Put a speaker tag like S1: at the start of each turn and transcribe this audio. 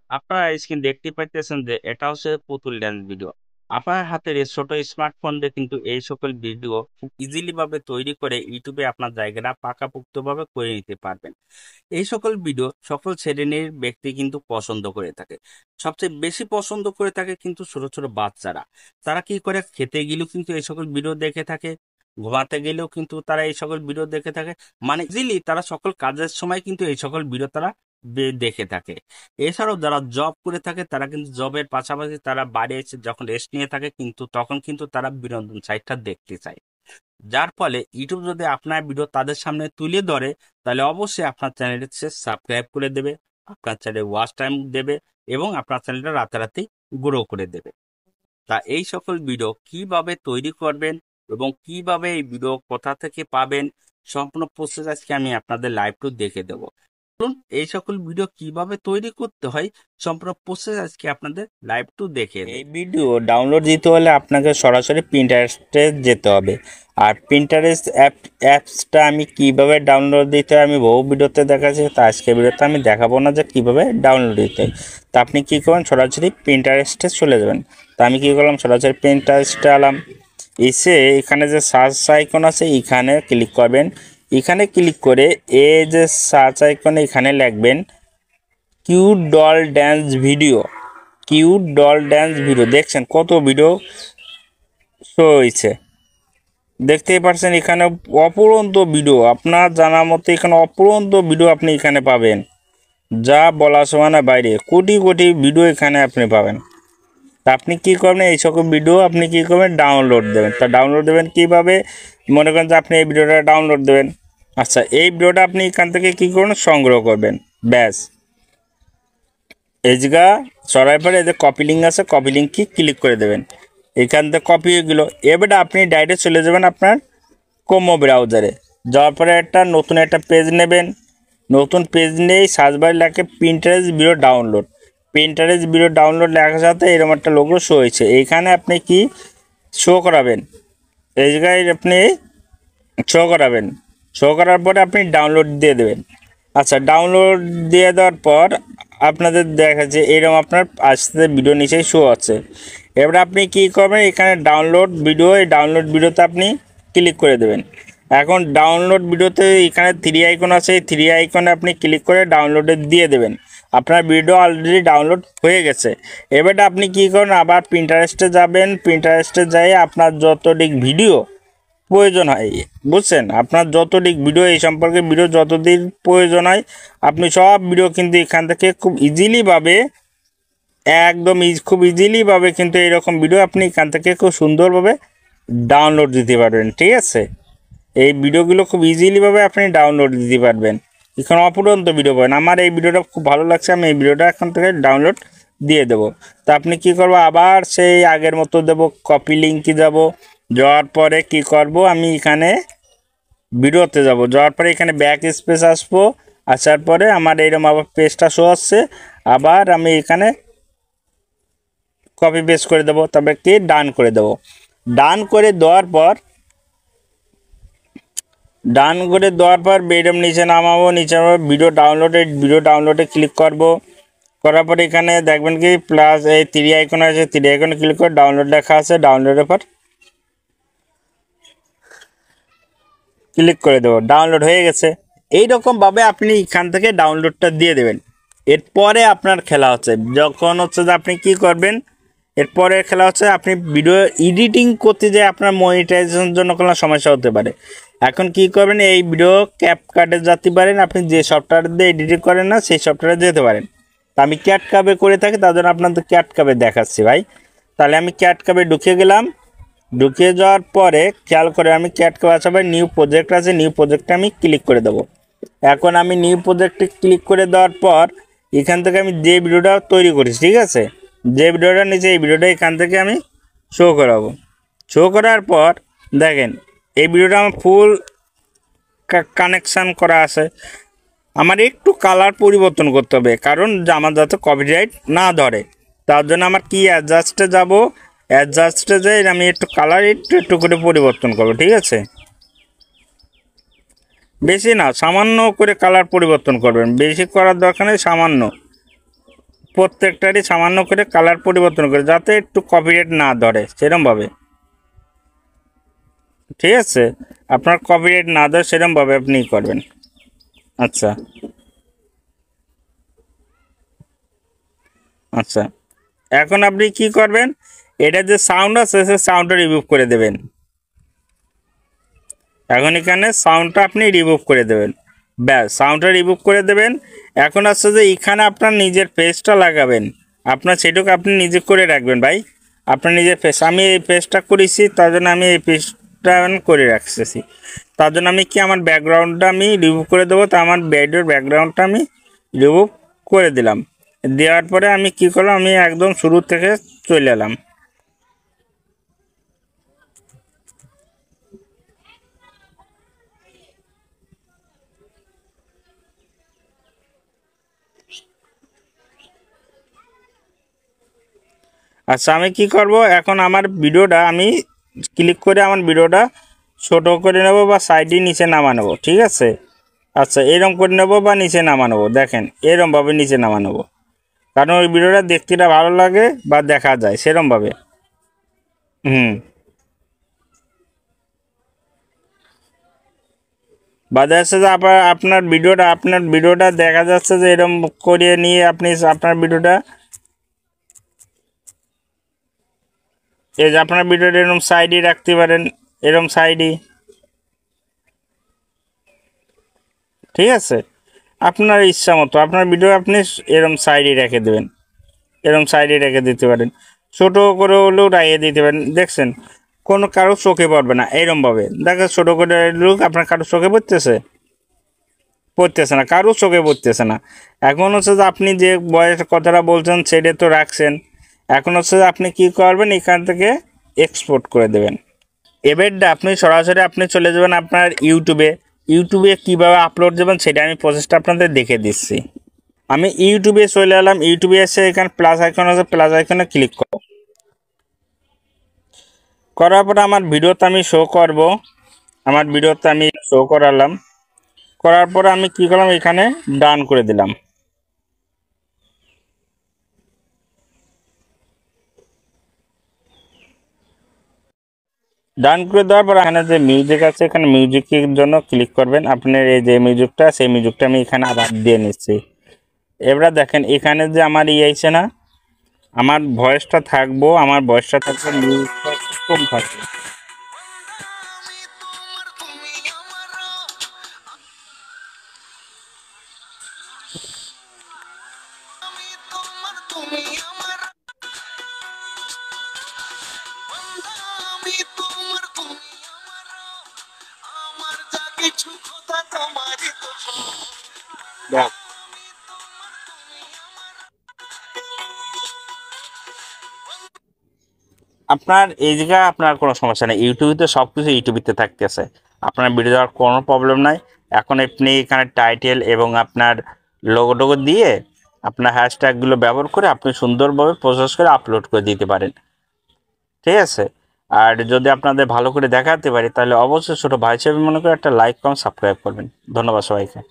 S1: আপনারা স্ক্রিন দেখতে পাইতেছেন যে এটা হচ্ছে পুতুল ড্যান্স ভিডিও। আপনার হাতের এই ছোট স্মার্টফোন দিয়ে কিন্তু এই সকল ভিডিও খুব ইজিলি ভাবে তৈরি করে ইউটিউবে আপনার জায়গাটা পাকাপোক্ত ভাবে করে নিতে পারবেন। এই সকল ভিডিও সকল শ্রেণীর ব্যক্তি কিন্তু পছন্দ করে থাকে। সবচেয়ে বেশি পছন্দ করে থাকে কিন্তু ছোট ছোট বাচ্চারা। তারা কি করে, খেতে গেলেও কিন্তু এই সকল ভিডিও দেখে থাকে, ঘুমাতে গেলেও কিন্তু তারা এই সকল ভিডিও দেখে থাকে। মানে ইজিলি তারা সকল কাজের সময় কিন্তু এই সকল ভিডিও তারা দেখে থাকে। এছাড়াও যারা জব করে থাকে তারা কিন্তু জবের পাশাপাশি তারা বাড়ি এসে যখন রেস্ট নিয়ে থাকে কিন্তু তখন কিন্তু তারা বিনোদন সাইটটা দেখতে চায়। যার ফলে ইউটিউব যদি আপনার ভিডিও তাদের সামনে তুলে ধরে তাহলে অবশ্যই আপনার চ্যানেলটি সে সাবস্ক্রাইব করে দেবে, আপনার চ্যানেলে ওয়াচ টাইম দেবে এবং আপনার চ্যানেলটা রাতারাতি গ্রো করে দেবে। তা এই সকল ভিডিও কিভাবে তৈরি করবেন এবং কিভাবে এই ভিডিও কোথা থেকে পাবেন, সম্পূর্ণ প্রসেস আজকে আমি আপনাদের লাইভ টু দেখে দেবো। এই সকল ভিডিও কিভাবে তৈরি করতে হয় সম্পূর্ণ প্রসেস আজকে আপনাদের লাইভ টু দেখে দেব। এই ভিডিও ডাউনলোড দিতে হলে আপনাকে সরাসরি প্রিন্টারেস্টে যেতে হবে। আর প্রিন্টারেস্ট অ্যাপসটা আমি কিভাবে ডাউনলোড দিতে হয় আমি বহু ভিডিওতে দেখাচ্ছি, তা আজকে ভিডিওতে আমি দেখাবো না যে কিভাবে ডাউনলোড দিতে হয়। তা আপনি কি করবেন, সরাসরি প্রিন্টারেস্টে চলে যাবেন। তা আমি কি করলাম, সরাসরি প্রিন্টারেস্টে এলাম। এসে এখানে যে সার্চ আইকন আছে এখানে ক্লিক করবেন। এখানে ক্লিক করে এই যে সার্চ আইকনে এখানে লিখবেন cute doll dance video. Cute doll dance video দেখছেন কত ভিডিও শো হয়েছে, দেখতেই পাচ্ছেন এখানে অপুরন্ত ভিডিও। আপনার জানা মতে এখানে অপুরন্ত ভিডিও আপনি এখানে পাবেন, যা বলা সমানে বাইরে। কোটি কোটি ভিডিও এখানে আপনি পাবেন। তা আপনি কী করবেন, এই সকল ভিডিও আপনি কী করবেন, ডাউনলোড দেবেন। তা ডাউনলোড দেবেন কীভাবে, মনে করেন যে আপনি এই ভিডিওটা ডাউনলোড দেবেন। আচ্ছা, এই ভিডিওটা আপনি এখান থেকে কী করবেন, সংগ্রহ করবেন। ব্যাস, এই জায়গা সরাই পরে এই যে কপি লিঙ্ক আছে, কপি লিঙ্ক কি ক্লিক করে দেবেন। এখান থেকে কপি এগুলো এবারে আপনি ডাইরেক্ট চলে যাবেন আপনার ক্রোম ব্রাউজারে। যাওয়ার পরে নতুন একটা পেজ নেবেন। নতুন পেজ নিয়ে সার্চ বারে লেখে Pinterest video download. Pinterest video download লেখার সাথে এরকম একটা লোগো শো হয়েছে। এইখানে আপনি কি শো করাবেন, এই জায়গায় আপনি শো করাবেন। শো করার পরে আপনি ডাউনলোড দিয়ে দেবেন। আচ্ছা, ডাউনলোড দিয়ে দেওয়ার পর আপনাদের দেখাচ্ছে এরকম আপনার আসতে ভিডিও নিচেই শো আছে। এবার আপনি কি করবেন, এখানে ডাউনলোড ভিডিও, এই ডাউনলোড ভিডিওতে আপনি ক্লিক করে দেবেন। এখন ডাউনলোড ভিডিওতে এখানে থ্রি আইকন আছে, এই থ্রি আইকনে আপনি ক্লিক করে ডাউনলোডে দিয়ে দেবেন। আপনার ভিডিও অলরেডি ডাউনলোড হয়ে গেছে। এবারে আপনি কি করেন, আবার প্রিন্টারেস্টে যাবেন। প্রিন্টারেস্টে যাই আপনার যতদিক ভিডিও প্রয়োজন হয়, বুঝছেন, আপনার যতদিক ভিডিও এই সম্পর্কে ভিডিও যতদিন প্রয়োজন হয় আপনি সব ভিডিও কিন্তু এখান থেকে খুব ইজিলিভাবে, একদম খুব ইজিলিভাবে কিন্তু এইরকম ভিডিও আপনি এখান থেকে খুব সুন্দরভাবে ডাউনলোড দিতে পারবেন। ঠিক আছে, এই ভিডিওগুলো খুব ইজিলিভাবে আপনি ডাউনলোড দিতে পারবেন। এখানে অপুরন্ত ভিডিও পাবেন। আমার এই ভিডিওটা খুব ভালো লাগছে, আমি এই ভিডিওটা এখান থেকে ডাউনলোড দিয়ে দেবো। তো আপনি কি করবো, আবার সেই আগের মতো দেবো, কপি লিঙ্কে যাব। যাওয়ার পরে কি করব, আমি এখানে ভিডিওতে যাব। যাওয়ার পরে এখানে ব্যাক স্পেস আসবো। আসার পরে আমার এইরকম আবার পেজটা শো আসছে। আবার আমি এখানে কপি পেস্ট করে দেবো, তবে কি ডান করে দেবো। ডান করে দেওয়ার পর বেডম নিচে নামাবো। নিচে ভিডিও ডাউনলোডে ক্লিক করব। করার পরে এখানে দেখবেন কি প্লাস এই থ্রি আইকন আছে, থ্রি আইকনে ক্লিক করে ডাউনলোড লেখা আছে, ডাউনলোডের পর ক্লিক করে দেবো। ডাউনলোড হয়ে গেছে। এইরকমভাবে আপনি এখান থেকে ডাউনলোডটা দিয়ে দেবেন। এরপরে আপনার খেলা হচ্ছে, যখন হচ্ছে যে আপনি কি করবেন, এরপরে খেলা হচ্ছে আপনি ভিডিও এডিটিং করতে যে আপনার মনিটাইজেশনের জন্য কোনো সমস্যা হতে পারে। এখন কি করবেন, এই ভিডিও ক্যাপকাটে যেতে পারেন, আপনি যে সফটওয়্যার দিয়ে এডিটিং করেন না সেই সফটওয়্যারে যেতে পারেন। তা আমি ক্যাটকাবে করে থাকি, তার জন্য আপনাদের ক্যাটকাবে দেখাচ্ছি ভাই। তাহলে আমি ক্যাটকাবে ঢুকে গেলাম। ঢুকে যাওয়ার পরে খেয়াল করে আমি ক্যাটকাবে আসার নিউ প্রজেক্ট আছে, নিউ প্রজেক্টে আমি ক্লিক করে দেবো। এখন আমি নিউ প্রজেক্টে ক্লিক করে দেওয়ার পর এখান থেকে আমি যে ভিডিওটা তৈরি করেছি, ঠিক আছে, যে ভিডিওটা নিচে এই ভিডিওটা এখান থেকে আমি শো করাবো। শো করার পর দেখেন এই ভিডিওটা আমার ফুল কানেকশান করা আছে। আমার একটু কালার পরিবর্তন করতে হবে, কারণ আমার যাতে কপিরাইট না ধরে। তার জন্য আমার কি অ্যাডজাস্টে যাব, অ্যাডজাস্টে যাই আমি একটু কালার একটু করে পরিবর্তন করবো। ঠিক আছে, বেশি না, সামান্য করে কালার পরিবর্তন করবেন, বেশি করার দরকার নেই, সামান্য। প্রত্যেকটারই সামান্য করে কালার পরিবর্তন করে, যাতে একটু কপিরাইট না ধরে সেরকমভাবে। ঠিক আছে, আপনার কপিরাইট না ধরে সেরকমভাবে আপনি করবেন। আচ্ছা আচ্ছা, এখন আপনি কি করবেন, এটা যে সাউন্ড আছে সে সাউন্ডটা রিমুভ করে দেবেন। এখন এখানে সাউন্ডটা আপনি রিমুভ করে দেবেন, ব্যাস সাউন্ডটা রিমুভ করে দেবেন। এখন আছে যে এখানে আপনার নিজের ফেসটা লাগাবেন, আপনার সেটুকু আপনি নিজে করে রাখবেন ভাই, আপনার নিজের ফেস। আমি এই ফেসটা করেছি, তার জন্য আমি এই ফেসটা করে রাখতেছি। তার জন্য আমি কি আমার ব্যাকগ্রাউন্ডটা আমি রিমুভ করে দেবো, তো আমার ভিডিওর ব্যাকগ্রাউন্ডটা আমি রিমুভ করে দিলাম। দেওয়ার পরে আমি কি করলাম, আমি একদম শুরু থেকে চলে এলাম। আচ্ছা, আমি কি করব, এখন আমার ভিডিওটা আমি ক্লিক করে আমার ভিডিওটা ছোট করে নেব বা সাইডে নিচে নামা নেব। ঠিক আছে, আচ্ছা এরকম করে নেব বা নিচে নামা নেব, দেখেন এরমভাবে নিচে নামা নেব, কারণ ওই ভিডিওটা দেখতেটা ভালো লাগে বা দেখা যায় সেরমভাবে। হুম, বা দেখা যাচ্ছে যে আপনার ভিডিওটা দেখা যাচ্ছে যে এরম করিয়ে নিয়ে আপনি আপনার ভিডিওটা, এই যে আপনার ভিডিওটা এরকম সাইডে রাখতে পারেন, এরম সাইডে। ঠিক আছে, আপনার ইচ্ছা মতো আপনার ভিডিও আপনি এরম সাইডে রেখে দেবেন, এরম সাইডে রেখে দিতে পারেন, ছোটো করে হলেও রাখিয়ে দিতে পারেন। দেখছেন কোনো কারো চোখে পড়বে না, এরমভাবে দেখেন ছোটো করে লুক আপনার কারো চোখে পড়তেছে না, কারো চোখে পড়তেছে না। এখন হচ্ছে যে আপনি যে বয়স কথাটা বলছেন সেটা তো রাখছেন, এখন হচ্ছে যে আপনি কি করবেন, এখান থেকে এক্সপোর্ট করে দেবেন। এবারটা আপনি সরাসরি আপনি চলে যাবেন আপনার ইউটিউবে কীভাবে আপলোড দেবেন সেটা আমি প্রসেসটা আপনাদের দেখে দিচ্ছি। আমি ইউটিউবে চলে এলাম, ইউটিউবে এসে এখানে প্লাস আইকন আছে, প্লাস আইকনে ক্লিক করব। করার পরে আমার ভিডিওতে আমি শো করব, আমার ভিডিওতে আমি শো করালাম, করার পরে আমি কি করলাম, এখানে ডান করে দিলাম। ডান করে দেওয়ার পর এখানে যে মিউজিক আছে, এখানে মিউজিকের জন্য ক্লিক করবেন। আপনার এই যে মিউজিকটা, সেই মিউজিকটা আমি এখানে আবার দিয়ে নিচ্ছি। এবার দেখেন এখানে যে আমার আছে না, আমার ভয়েসটা থাকবে মিউজিকটা কম থাকবে। দেখ, আপনার এই জায়গায় আপনার কোনো সমস্যা নেই, ইউটিউবে তো সব কিছু ইউটিউবিতে থাকতেছে, আপনার ভিডিও দেওয়ার কোনো প্রবলেম নাই। এখন আপনি এখানে টাইটেল এবং আপনার লোগো দিয়ে আপনার হ্যাশট্যাগুলো ব্যবহার করে আপনি সুন্দরভাবে প্রসেস করে আপলোড করে দিতে পারেন। ঠিক আছে, আর যদি আপনাদের ভালো করে দেখাতে পারি তাহলে অবশ্যই ছোটো ভাই হিসেবে মনে করে একটা লাইক কমেন্ট সাবস্ক্রাইব করবেন। ধন্যবাদ সবাইকে।